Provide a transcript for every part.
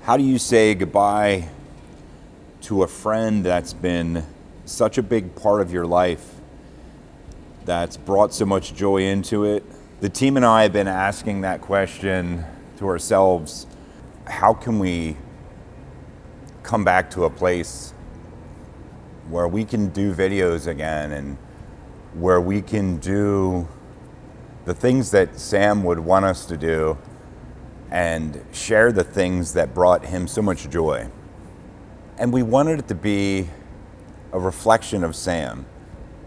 How do you say goodbye to a friend that's been such a big part of your life, that's brought so much joy into it? The team and I have been asking that question to ourselves. How can we come back to a place where we can do videos again and where we can do the things that Sam would want us to do and share the things that brought him so much joy? And we wanted it to be a reflection of Sam.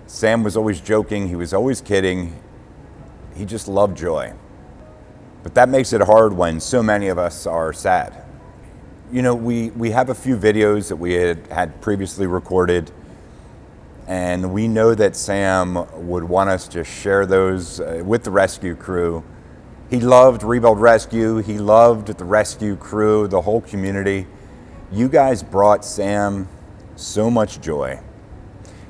Sam was always joking, he was always kidding, he just loved joy. But that makes it hard when so many of us are sad. You know, we have a few videos that we had previously recorded, and we know that Sam would want us to share those with the rescue crew. He loved Rebuild Rescue, he loved the rescue crew, the whole community. You guys brought Sam so much joy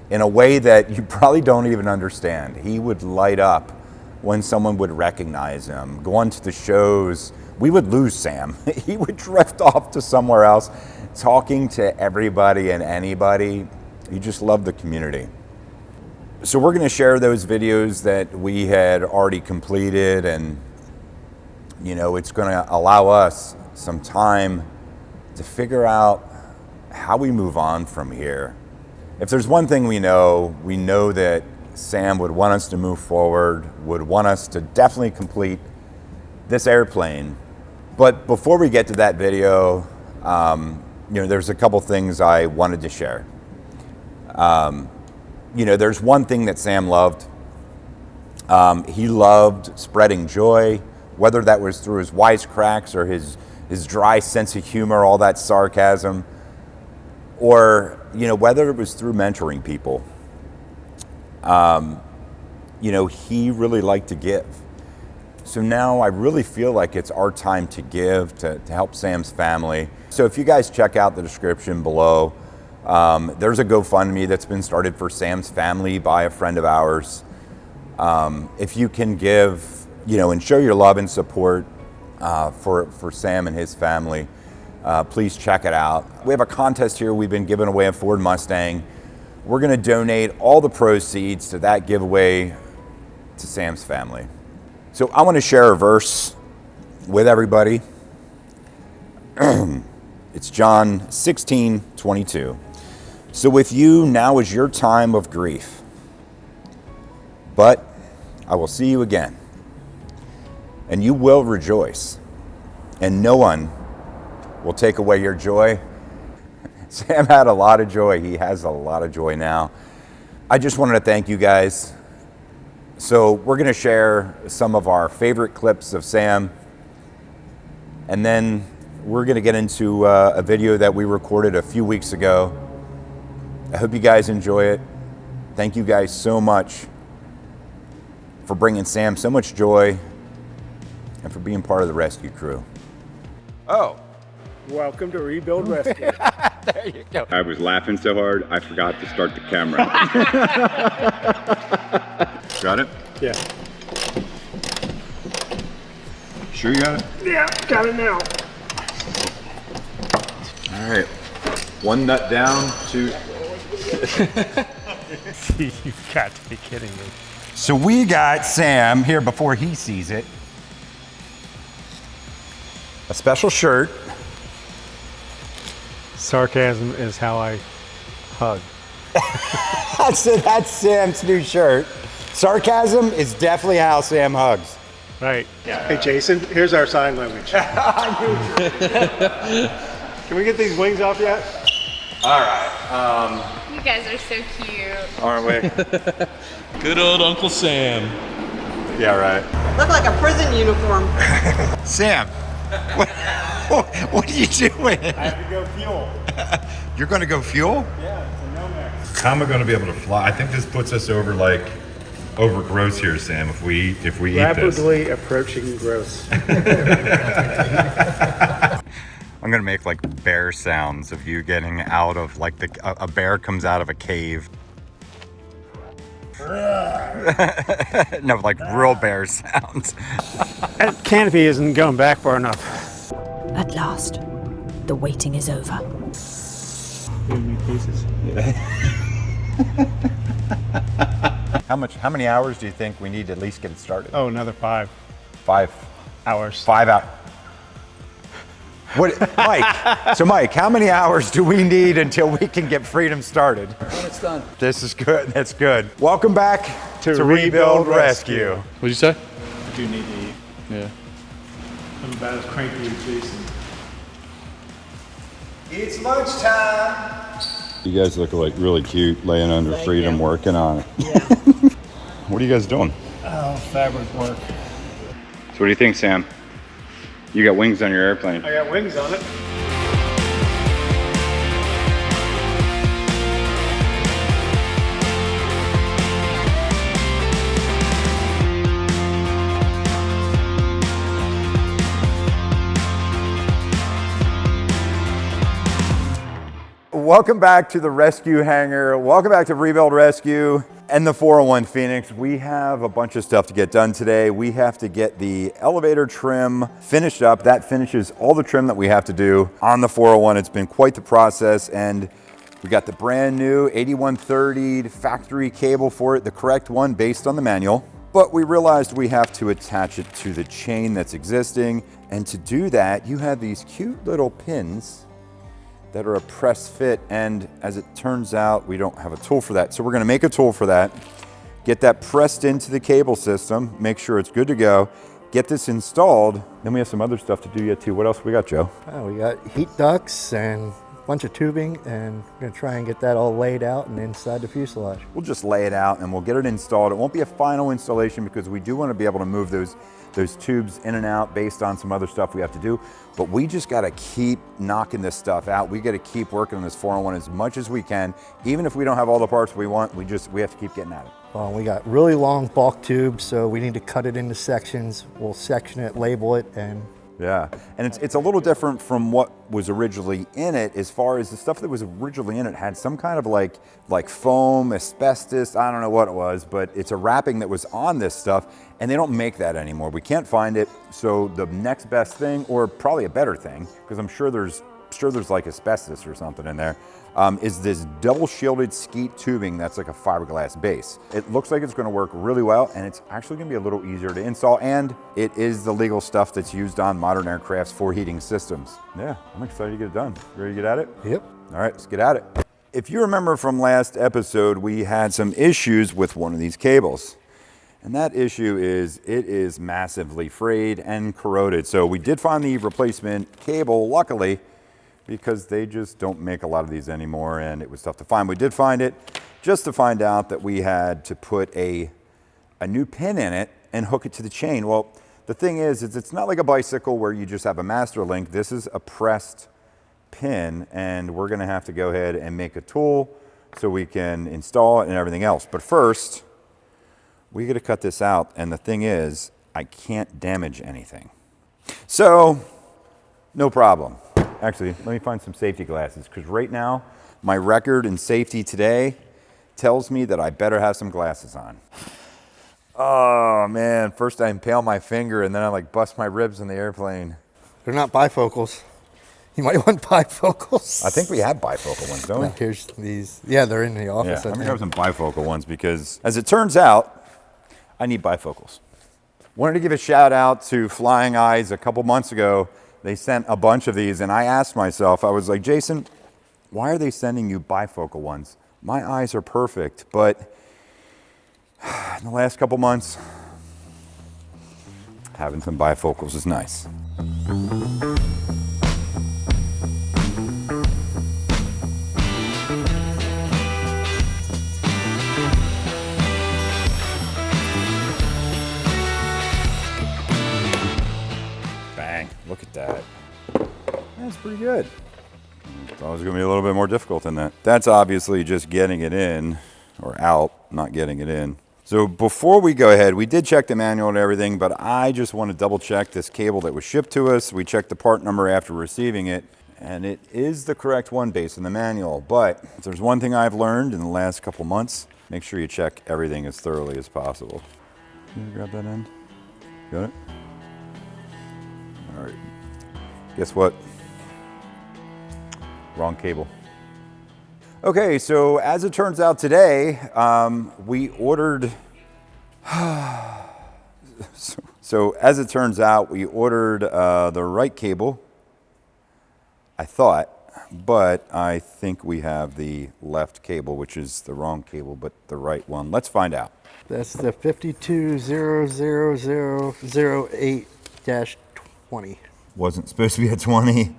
in a way that you probably don't even understand. He would light up when someone would recognize him, go on to the shows. We would lose Sam. He would drift off to somewhere else, talking to everybody and anybody. He just loved the community. So we're gonna share those videos that we had already completed, and you know, it's gonna allow us some time to figure out how we move on from here. If there's one thing we know that Sam would want us to move forward, would want us to definitely complete this airplane. But before we get to that video, you know, there's a couple things I wanted to share. You know, there's one thing that Sam loved. He loved spreading joy, whether that was through his wisecracks or his dry sense of humor, all that sarcasm, or, you know, whether it was through mentoring people. You know, he really liked to give. So now I really feel like it's our time to give, to help Sam's family. So if you guys check out the description below, there's a GoFundMe that's been started for Sam's family by a friend of ours. If you can give, you know, and show your love and support for Sam and his family, please check it out. We have a contest here. We've been giving away a Ford Mustang. We're gonna donate all the proceeds to that giveaway to Sam's family. So I wanna share a verse with everybody. It's John 16:22. So with you, now is your time of grief, but I will see you again, and you will rejoice, and no one will take away your joy. Sam had a lot of joy. He has a lot of joy now. I just wanted to thank you guys. So we're gonna share some of our favorite clips of Sam, and then we're gonna get into a video that we recorded a few weeks ago. I hope you guys enjoy it. Thank you guys so much for bringing Sam so much joy and for being part of the rescue crew. Oh. Welcome to Rebuild Rescue. There you go. I was laughing so hard, I forgot to start the camera. Got it? Yeah. Sure you got it? Yeah, got it now. All right. One nut down, two. You've got to be kidding me. So we got Sam here before he sees it. A special shirt. Sarcasm is how I hug. That's Sam's new shirt. Sarcasm is definitely how Sam hugs. Right. Hey, Jason, here's our sign language. Can we get these wings off yet? All right. You guys are so cute. Aren't we? Good old Uncle Sam. Yeah, right. Look like a prison uniform. Sam, what are you doing? I have to go fuel. You're going to go fuel? Yeah, it's a Nomex. How am I going to be able to fly? I think this puts us over gross here, Sam, if we eat this. Rapidly approaching gross. I'm going to make like bear sounds of you getting out of like a bear comes out of a cave. No, like real bear sounds. That canopy isn't going back far enough. At last, The waiting is over. How many hours do you think we need to at least get it started? Oh, another 5 5 hours. 5 hours. What, Mike? So, Mike, how many hours do we need until we can get Freedom started? When it's done. This is good. That's good. Welcome back To Rebuild Rebuild Rescue. What'd you say? I do need to eat. Yeah. I'm about as cranky as Jason. It's lunchtime. You guys look like really cute laying under Freedom working on it. Yeah. What are you guys doing? Oh, fabric work. So what do you think, Sam? You got wings on your airplane. I got wings on it. Welcome back to the rescue hangar. Welcome back to Rebuild Rescue and the 401 Phoenix. We have a bunch of stuff to get done today. We have to get the elevator trim finished up. That finishes all the trim that we have to do on the 401. It's been quite the process, and we got the brand new 8130 factory cable for it, the correct one based on the manual. But we realized we have to attach it to the chain that's existing. And to do that, you have these cute little pins that are a press fit, and as it turns out, we don't have a tool for that. So we're gonna make a tool for that, get that pressed into the cable system, make sure it's good to go, get this installed. Then we have some other stuff to do yet too. What else we got, Joe? We got heat ducts and a bunch of tubing, and we're gonna try and get that all laid out and inside the fuselage. We'll just lay it out and we'll get it installed. It won't be a final installation because we do want to be able to move those tubes in and out based on some other stuff we have to do. But we just got to keep knocking this stuff out. We got to keep working on this 401 as much as we can. Even if we don't have all the parts we want, we have to keep getting at it. We got really long bulk tubes, so we need to cut it into sections. We'll section it, label it, and yeah, and it's a little different from what was originally in it. As far as the stuff that was originally in it had some kind of like foam, asbestos, I don't know what it was, but it's a wrapping that was on this stuff, and they don't make that anymore. We can't find it, so the next best thing, or probably a better thing, because I'm sure there's like asbestos or something in there, is this double shielded skeet tubing that's like a fiberglass base. It looks like it's gonna work really well, and it's actually gonna be a little easier to install, and it is the legal stuff that's used on modern aircrafts for heating systems. Yeah, I'm excited to get it done. Ready to get at it? Yep. All right, let's get at it. If you remember from last episode, we had some issues with one of these cables. And that issue is it is massively frayed and corroded. So we did find the replacement cable, luckily, because they just don't make a lot of these anymore, and it was tough to find. We did find it, just to find out that we had to put a new pin in it and hook it to the chain. Well, the thing is it's not like a bicycle where you just have a master link. This is a pressed pin, and we're gonna have to go ahead and make a tool so we can install it and everything else. But first, we gotta cut this out, and the thing is, I can't damage anything. So, no problem. Actually, let me find some safety glasses, because right now, my record in safety today tells me that I better have some glasses on. Oh man, first I impale my finger and then I like bust my ribs in the airplane. they're not bifocals. You might want bifocals. I think we have bifocal ones, don't we? Here's these. Yeah, they're in the office. Yeah, I I'm gonna think. have some bifocal ones because, as it turns out, I need bifocals. Wanted to give a shout out to Flying Eyes. A couple months ago, they sent a bunch of these, and I asked myself, I was like, Jason, why are they sending you bifocal ones? My eyes are perfect, but in the last couple months, having some bifocals is nice. Bang, look at that. That's pretty good. It's always gonna be a little bit more difficult than that. That's obviously just getting it in, or out, not getting it in. So before we go ahead, we did check the manual and everything, but I just want to double check this cable that was shipped to us. We checked the part number after receiving it, and it is the correct one based on the manual. But if there's one thing I've learned in the last couple months, make sure you check everything as thoroughly as possible. Can you grab that end? Got it? All right. Guess what? Wrong cable. Okay, so as it turns out today, we ordered. So as it turns out, we ordered the right cable, I thought, but I think we have the left cable, which is the wrong cable, but the right one. Let's find out. That's the 520008-20. Wasn't supposed to be a 20.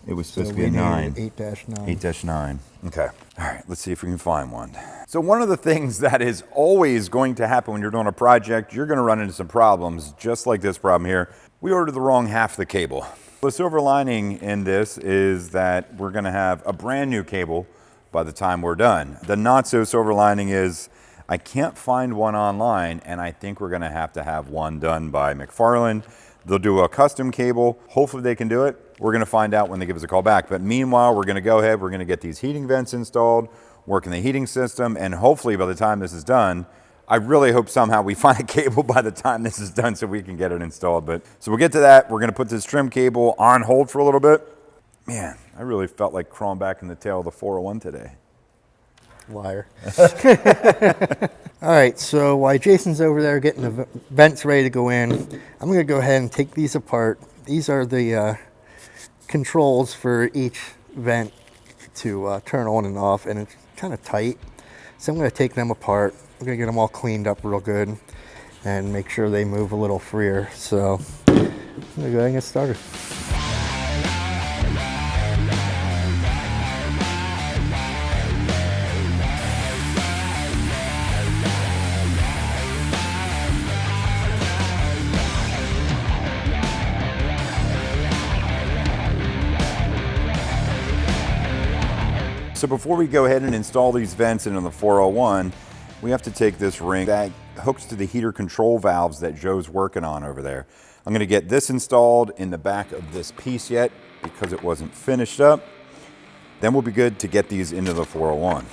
It was supposed to be a 9. 8-9. 8-9. Okay. All right, let's see if we can find one. So one of the things that is always going to happen when you're doing a project, you're going to run into some problems, just like this problem here. We ordered the wrong half of the cable. The silver lining in this is that we're going to have a brand new cable by the time we're done. The not so silver lining is I can't find one online, and I think we're going to have one done by McFarland. They'll do a custom cable. Hopefully they can do it. We're going to find out when they give us a call back. But meanwhile, we're going to go ahead. We're going to get these heating vents installed, work in the heating system, and hopefully by the time this is done, I really hope somehow we find a cable by the time this is done so we can get it installed. So we'll get to that. We're going to put this trim cable on hold for a little bit. Man, I really felt like crawling back in the tail of the 401 today. Liar. All right, so while Jason's over there getting the vents ready to go in, I'm going to go ahead and take these apart. These are the controls for each vent to turn on and off, and it's kind of tight. So I'm going to take them apart. We're going to get them all cleaned up real good and make sure they move a little freer. So I'm going to go ahead and get started. So before we go ahead and install these vents into the 401, we have to take this ring that hooks to the heater control valves that Joe's working on over there. I'm going to get this installed in the back of this piece yet because it wasn't finished up. Then we'll be good to get these into the 401.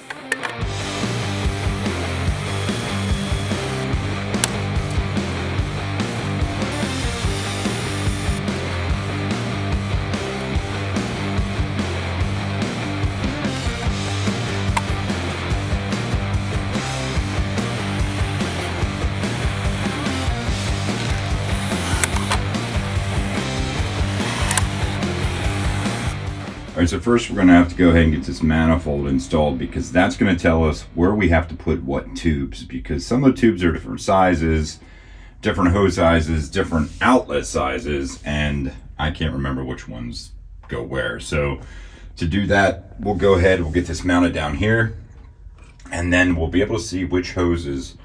All right, so first we're going to have to go ahead and get this manifold installed because that's going to tell us where we have to put what tubes, because some of the tubes are different sizes, different hose sizes, different outlet sizes, and I can't remember which ones go where. So to do that, we'll go ahead, we'll get this mounted down here, and then we'll be able to see which hoses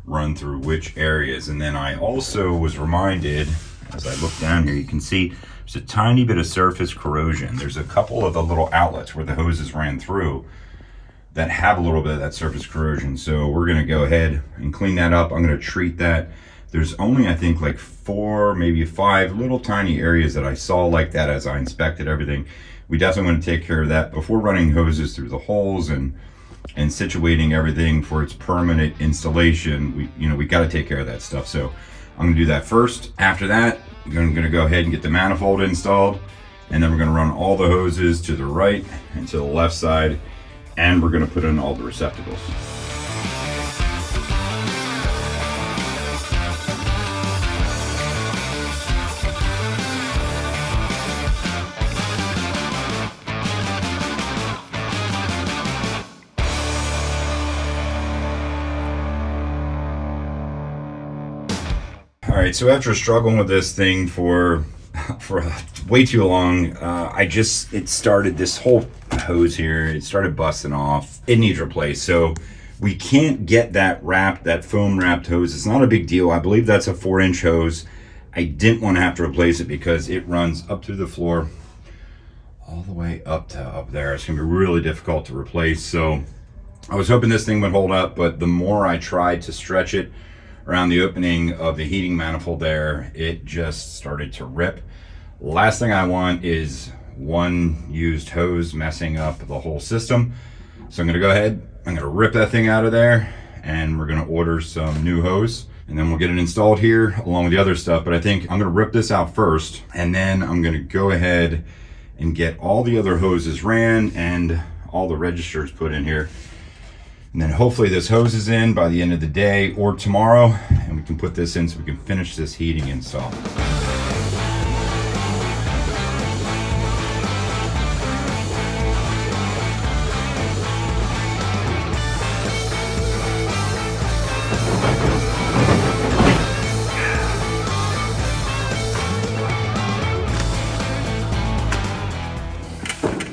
run through which areas. And then I also was reminded, as I look down here, you can see there's a tiny bit of surface corrosion. There's a couple of the little outlets where the hoses ran through that have a little bit of that surface corrosion. So we're gonna go ahead and clean that up. I'm gonna treat that. There's only, I think, like 4, maybe 5 little tiny areas that I saw like that as I inspected everything. We definitely want to take care of that before running hoses through the holes and situating everything for its permanent installation. We got to take care of that stuff. So I'm gonna do that first. After that, I'm gonna go ahead and get the manifold installed, and then we're gonna run all the hoses to the right and to the left side, and we're gonna put in all the receptacles. All right, so after struggling with this thing for way too long, it started, this whole hose here, it started busting off. It needs replaced. So we can't get that foam wrapped hose. It's not a big deal. I believe that's a 4-inch hose. I didn't want to have to replace it because it runs up through the floor all the way up to up there. It's gonna be really difficult to replace. So I was hoping this thing would hold up, but the more I tried to stretch it around the opening of the heating manifold there, it just started to rip. Last thing I want is one used hose messing up the whole system. So I'm gonna go ahead, I'm gonna rip that thing out of there, and we're gonna order some new hose, and then we'll get it installed here along with the other stuff. But I think I'm gonna rip this out first, and then I'm gonna go ahead and get all the other hoses ran and all the registers put in here. And then hopefully this hose is in by the end of the day or tomorrow, and we can put this in so we can finish this heating install.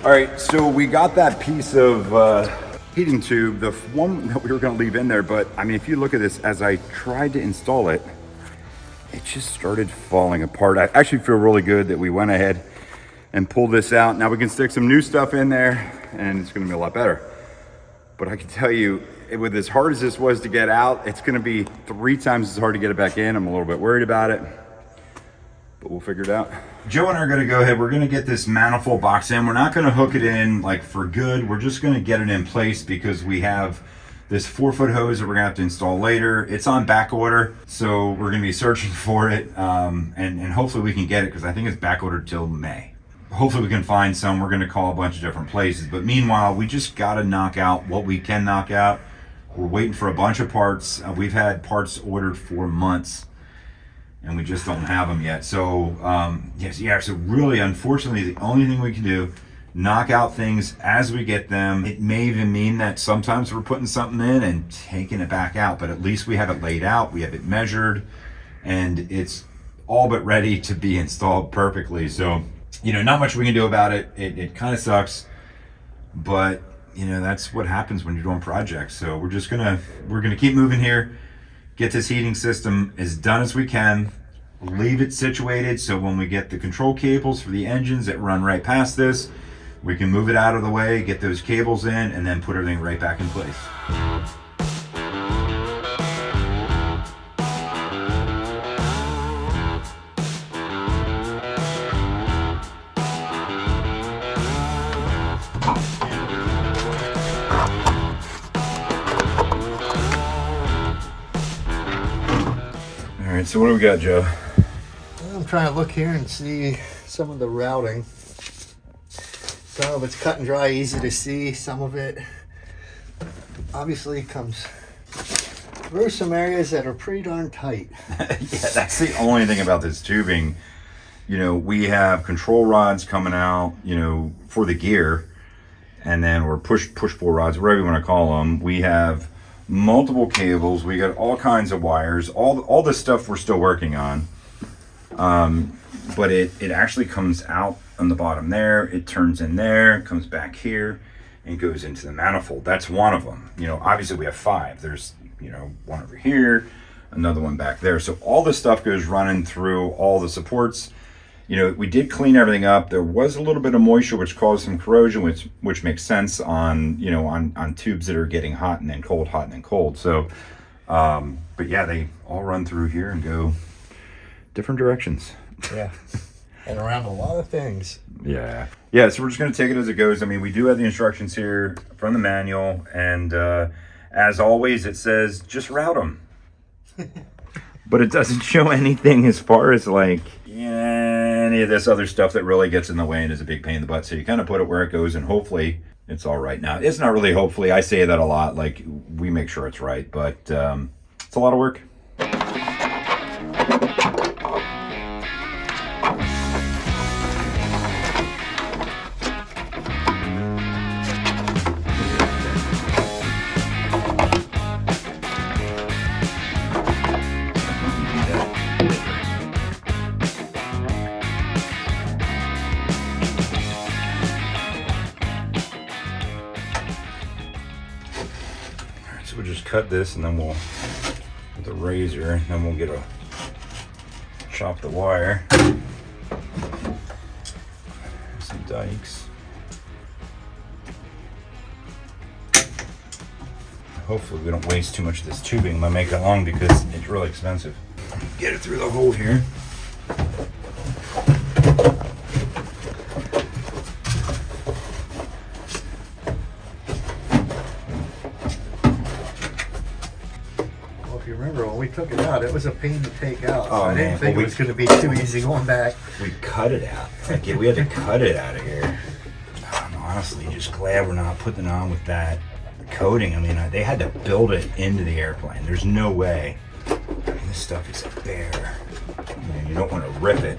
All right, so we got that piece of heating tube, the one that we were gonna leave in there, but I mean, if you look at this, as I tried to install it, it just started falling apart. I actually feel really good that we went ahead and pulled this out. Now we can stick some new stuff in there and it's gonna be a lot better. But I can tell you, with as hard as this was to get out, it's gonna be 3 times as hard to get it back in. I'm a little bit worried about it, but we'll figure it out. Joe and I are gonna go ahead, we're gonna get this manifold box in. We're not gonna hook it in like for good. We're just gonna get it in place because we have this 4-foot hose that we're gonna have to install later. It's on back order, so we're gonna be searching for it. And hopefully we can get it, because I think it's back ordered till May. Hopefully we can find some. We're gonna call a bunch of different places. But meanwhile, we just gotta knock out what we can knock out. We're waiting for a bunch of parts. We've had parts ordered for months, and we just don't have them yet. So so really, unfortunately, the only thing we can do, knock out things as we get them. It may even mean that sometimes we're putting something in and taking it back out, but at least we have it laid out, we have it measured, and it's all but ready to be installed perfectly. So, not much we can do about it. It kind of sucks, but that's what happens when you're doing projects. So we're gonna keep moving here, get this heating system as done as we can, leave it situated so when we get the control cables for the engines that run right past this, we can move it out of the way, get those cables in, and then put everything right back in place. All right, so what do we got, Joe? I'm trying to look here and see some of the routing. Some of it's cut and dry, easy to see. Some of it obviously comes through some areas that are pretty darn tight. Yeah, that's the only thing about this tubing. We have control rods coming out, for the gear, and then or push-pull rods, whatever you want to call them. We have multiple cables. We got all kinds of wires. All this stuff we're still working on. But it actually comes out on the bottom there, it turns in there, comes back here, and goes into the manifold. That's one of them. Obviously we have 5. There's, one over here, another one back there. So all this stuff goes running through all the supports. We did clean everything up. There was a little bit of moisture which caused some corrosion, which makes sense on, on tubes that are getting hot and then cold, hot and then cold. So, but yeah, they all run through here and go different directions. Yeah. And around a lot of things. Yeah, so we're just going to take it as it goes. I mean, we do have the instructions here from the manual, and as always, it says just route them. But it doesn't show anything as far as like any of this other stuff that really gets in the way and is a big pain in the butt. So you kind of put it where it goes, and hopefully it's all right. Now, it's not really hopefully. I say that a lot. Like, we make sure it's right, but it's a lot of work. We'll just cut this, and then we'll, with a razor, and then we'll chop the wire. Some dikes. Hopefully we don't waste too much of this tubing by making it long, because it's really expensive. Get it through the hole here. Remember when we took it out, it was a pain to take out. So Oh, I didn't man. think Well, it was going to be too easy going back. We cut it out. Like, we had to cut it out of here. honestly just glad we're not putting it on with that coating. I mean, they had to build it into the airplane. There's no way. I mean, this stuff is bare. You don't want to rip it.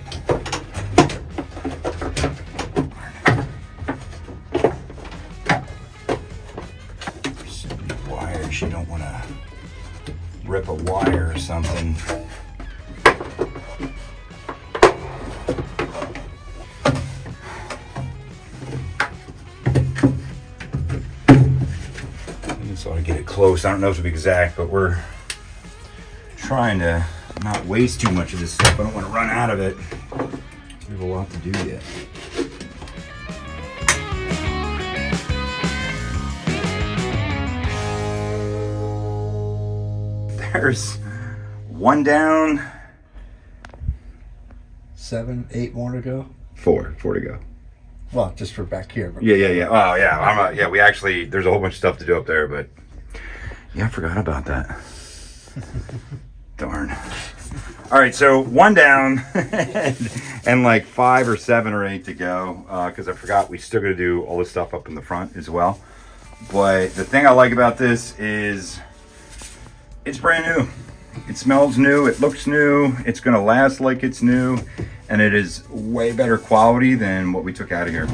There's so many wires. You don't want to rip a wire or something. So I get it close. I don't know if it'll be exact, but we're trying to not waste too much of this stuff. I don't want to run out of it. We have a lot to do yet. There's one down. 7, 8 more to go. Four to go. Well, just for back here. But Yeah. Oh, yeah. We actually, there's a whole bunch of stuff to do up there, but yeah, I forgot about that. Darn. All right, so one down and like 5 or 7 or 8 to go because I forgot we still got to do all this stuff up in the front as well. But the thing I like about this is it's brand new. It smells new. It looks new. It's going to last like it's new. And it is way better quality than what we took out of here.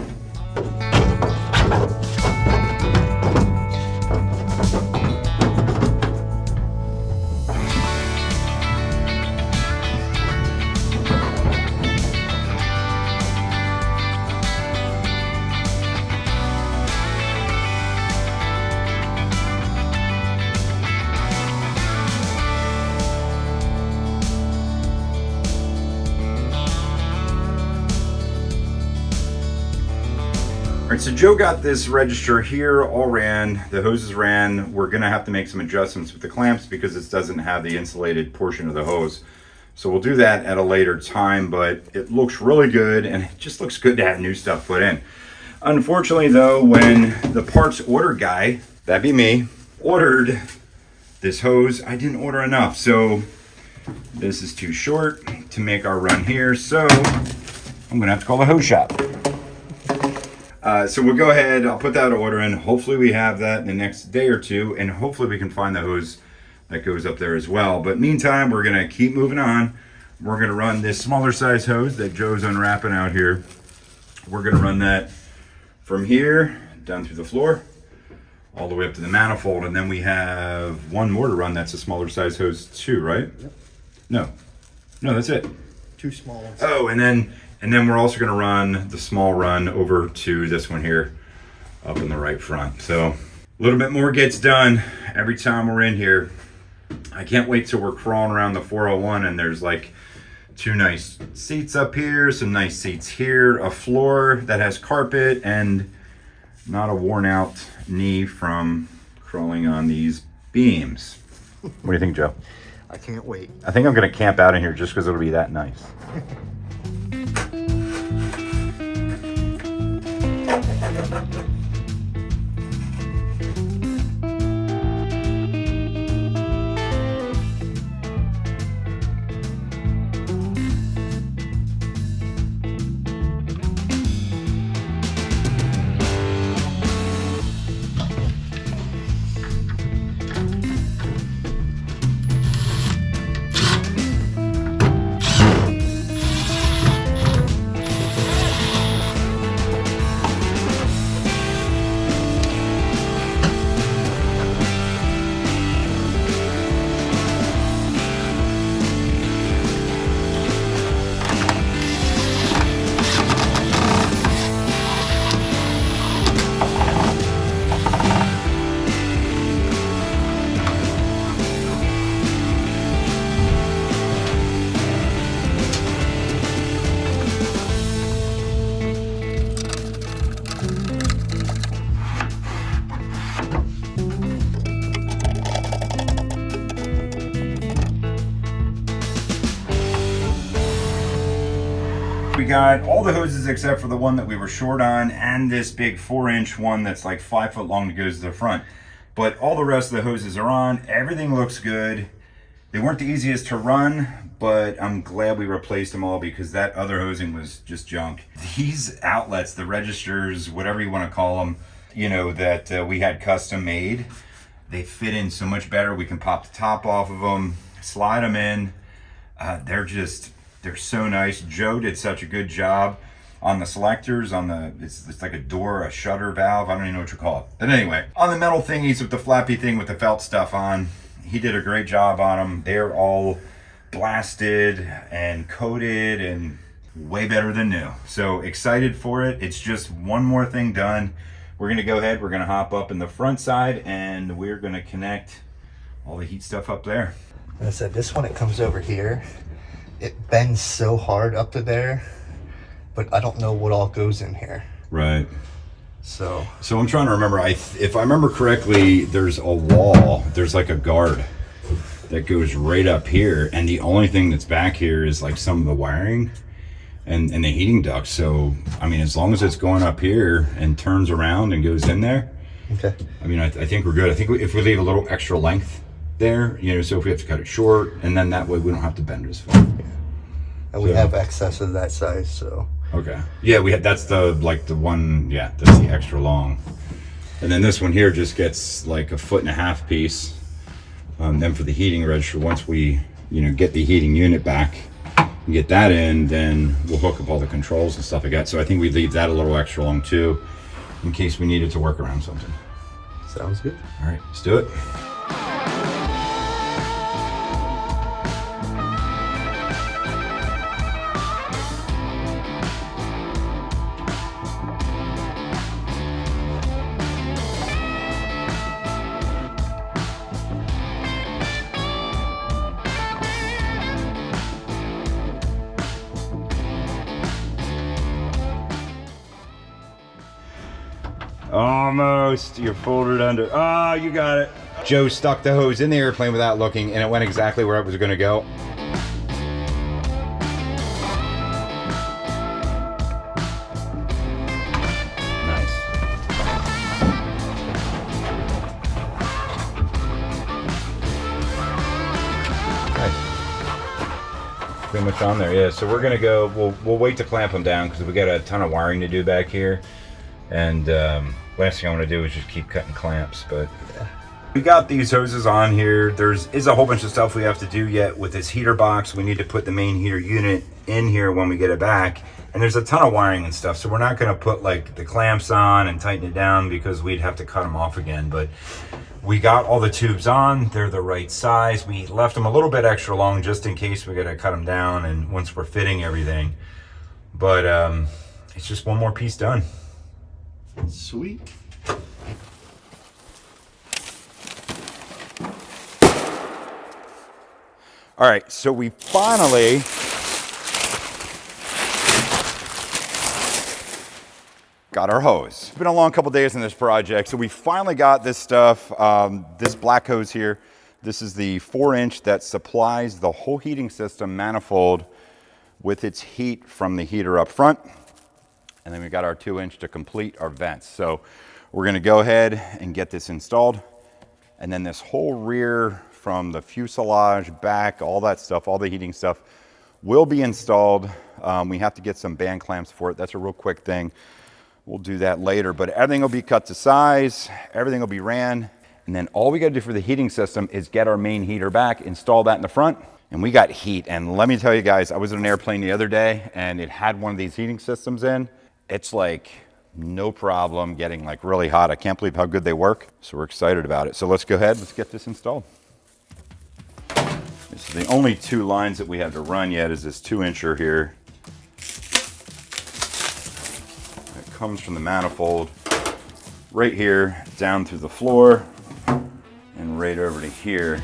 All right, so Joe got this register here, all ran, the hoses ran. We're gonna have to make some adjustments with the clamps because this doesn't have the insulated portion of the hose. So we'll do that at a later time, but it looks really good and it just looks good to have new stuff put in. Unfortunately though, when the parts order guy, that'd be me, ordered this hose, I didn't order enough. So this is too short to make our run here. So I'm gonna have to call the hose shop. So we'll go ahead, I'll put that order in. Hopefully we have that in the next day or two, and hopefully we can find the hose that goes up there as well. But meantime, we're gonna keep moving on. We're gonna run this smaller size hose that Joe's unwrapping out here. We're gonna run that from here, down through the floor, all the way up to the manifold, and then we have one more to run that's a smaller size hose too, right? Yep. No, that's it. 2 small ones. Oh, and then we're also going to run the small run over to this one here up in the right front. So a little bit more gets done every time we're in here. I can't wait till we're crawling around the 401 and there's like 2 nice seats up here, some nice seats here, a floor that has carpet, and not a worn out knee from crawling on these beams. What do you think, Joe? I can't wait. I think I'm going to camp out in here just because it'll be that nice. We got all the hoses except for the one that we were short on and this big 4-inch one that's like 5 foot long that goes to the front. But all the rest of the hoses are on. Everything looks good. They weren't the easiest to run, but I'm glad we replaced them all because that other hosing was just junk. These outlets, the registers, whatever you want to call them, you know, that we had custom made, they fit in so much better. We can pop the top off of them, slide them in. They're so nice. Joe did such a good job on the selectors, on the, it's like a door, a shutter valve. I don't even know what you call it. But anyway, on the metal thingies with the flappy thing with the felt stuff on, he did a great job on them. They're all blasted and coated and way better than new. So excited for it. It's just one more thing done. We're gonna go ahead, we're gonna hop up in the front side and we're gonna connect all the heat stuff up there. Like I said, this one, it comes over here. It bends so hard up to there, but I don't know what all goes in here. Right. So I'm trying to remember. If I remember correctly, there's a wall. There's like a guard that goes right up here, and the only thing that's back here is like some of the wiring and the heating ducts. So I mean, as long as it's going up here and turns around and goes in there, okay. I mean, I think we're good. I think if we leave a little extra length there, you know, so if we have to cut it short, and then that way we don't have to bend as far. And we have excess of that size, so. Okay. Yeah, that's the one, yeah, that's the extra long. And then this one here just gets like a 1.5 foot piece. Then for the heating register, once we, you know, get the heating unit back and get that in, then we'll hook up all the controls and stuff like that. So I think we leave that a little extra long too, in case we needed to work around something. Sounds good. All right, let's do it. Almost. You're folded under. Ah, you got it. Joe stuck the hose in the airplane without looking, and it went exactly where it was going to go. Nice. Nice. Pretty much on there, yeah. So we're gonna go. We'll wait to clamp them down because we got a ton of wiring to do back here. And last thing I want to do is just keep cutting clamps, but we got these hoses on here. Is a whole bunch of stuff we have to do yet with this heater box. We need to put the main heater unit in here when we get it back. And there's a ton of wiring and stuff, so we're not going to put like the clamps on and tighten it down because we'd have to cut them off again. But we got all the tubes on. They're the right size. We left them a little bit extra long just in case we got to cut them down and once we're fitting everything. But it's just one more piece done. Sweet. All right, so we finally got our hose. It's been a long couple days in this project, so we finally got this stuff. This black hose here, this is the 4-inch that supplies the whole heating system manifold with its heat from the heater up front. And then we got our 2-inch to complete our vents. So we're gonna go ahead and get this installed. And then this whole rear from the fuselage back, all that stuff, all the heating stuff will be installed. We have to get some band clamps for it. That's a real quick thing. We'll do that later, but everything will be cut to size, everything will be ran. And then all we gotta do for the heating system is get our main heater back, install that in the front, and we got heat. And let me tell you guys, I was in an airplane the other day and it had one of these heating systems in. It's like no problem getting like really hot. I can't believe how good they work. So we're excited about it. So let's go ahead, let's get this installed. This is the only 2 lines that we have to run yet is this 2-incher here. It comes from the manifold right here, down through the floor, and right over to here.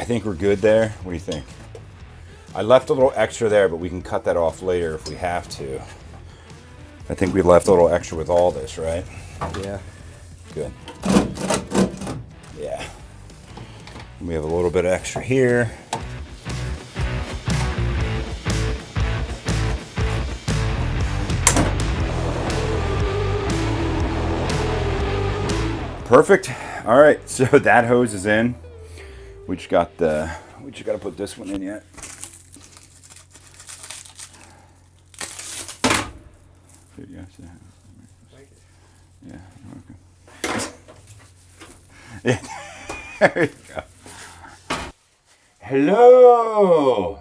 think we're good there. What do you think? I left a little extra there, but we can cut that off later if we have to. I think we left a little extra with all this, right? Yeah. Good. Yeah. We have a little bit extra here. Perfect. All right, so that hose is in. We just got to put this one in yet. Yeah. Okay. Yeah. There you go. Hello.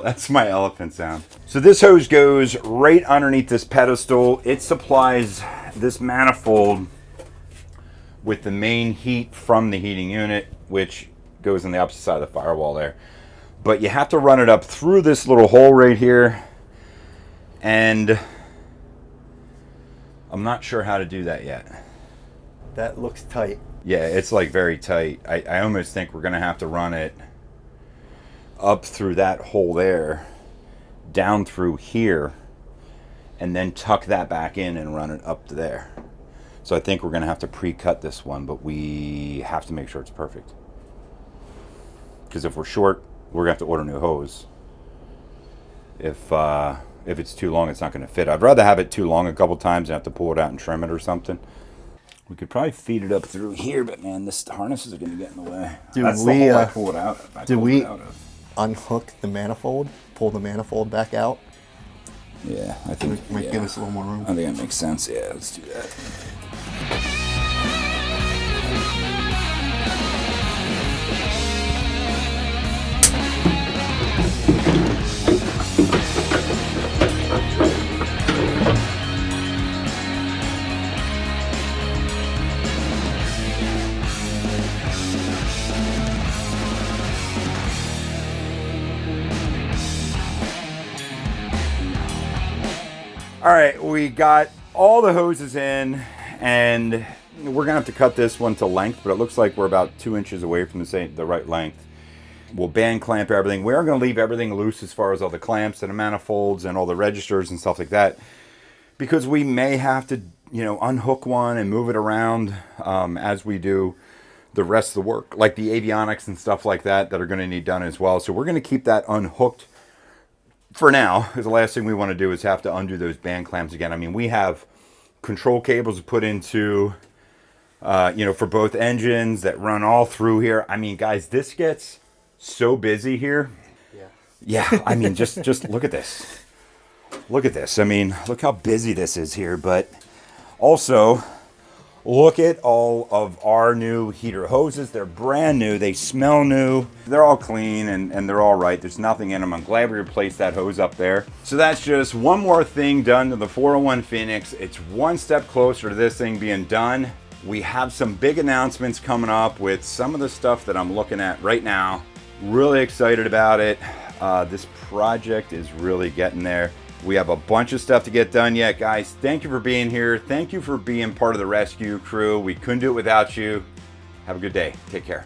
That's my elephant sound. So this hose goes right underneath this pedestal. It supplies this manifold with the main heat from the heating unit, which goes on the opposite side of the firewall there. But you have to run it up through this little hole right here. And I'm not sure how to do that yet. That looks tight. Yeah, it's like very tight. I almost think we're gonna have to run it up through that hole there, down through here, and then tuck that back in and run it up to there. So I think we're gonna have to pre-cut this one, but we have to make sure it's perfect. Because if we're short, we're gonna have to order a new hose. If it's too long, it's not gonna fit. I'd rather have it too long a couple times and have to pull it out and trim it or something. We could probably feed it up through here, but man, this harnesses are gonna get in the way. That's the hole I pull it out of. Do we unhook the manifold, pull the manifold back out? Yeah, I think Might give us a little more room. I think that makes sense. Yeah, let's do that. All right, we got all the hoses in, and we're gonna have to cut this one to length, but it looks like we're about 2 inches away from the right length. We'll band clamp everything. We're gonna leave everything loose as far as all the clamps and the manifolds and all the registers and stuff like that, because we may have to, unhook one and move it around as we do the rest of the work, like the avionics and stuff like that are gonna need done as well. So we're gonna keep that unhooked for now, because the last thing we want to do is have to undo those band clamps again. I mean, we have control cables to put into, for both engines that run all through here. I mean, guys, this gets so busy here. Yeah. I mean, just look at this. Look at this. I mean, look how busy this is here. But also, look at all of our new heater hoses. They're brand new. They smell new. They're all clean and they're all right. There's nothing in them. I'm glad we replaced that hose up there. So that's just one more thing done to the 401 Phoenix. It's one step closer to this thing being done. We have some big announcements coming up with some of the stuff that I'm looking at right now. Really excited about it. This project is really getting there. We have a bunch of stuff to get done yet, guys. Thank you for being here. Thank you for being part of the rescue crew. We couldn't do it without you. Have a good day. Take care.